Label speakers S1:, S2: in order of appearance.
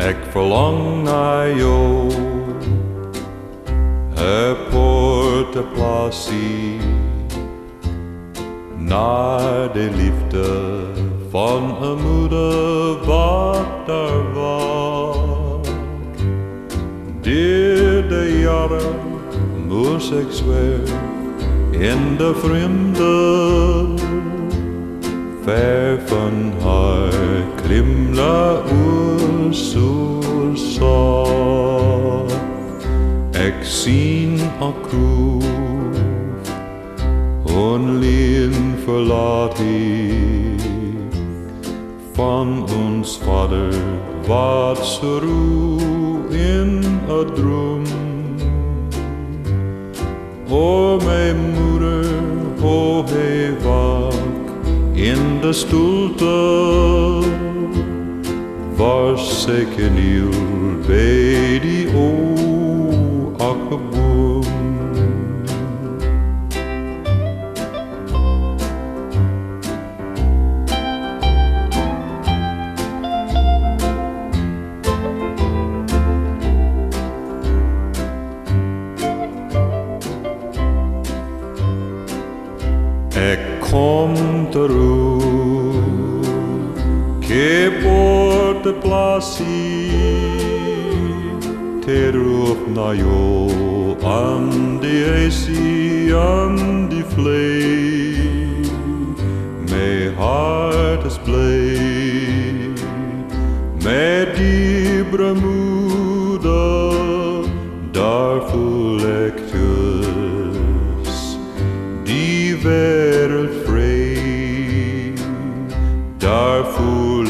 S1: Ik verlang naar jou, het poorteplassie, naar de liefde van een moeder wat er was. Door de jaren moest ik zwerven in de vreemde, ver van haar glimlach oorzaak. Ik zie al kroef en lien verlaat ik van ons vader wat zo roe in het droom. O mijn moeder, o hij wak in de stoelte, was zeker nieuw bij die akkerboom. Ik kom terug, ik word de plassie, terug naar jou, aan die ijsie, aan die vlee. Mijn hart is blij, met die moeder, daar voel ik thuis, die wereld vrij, daar voel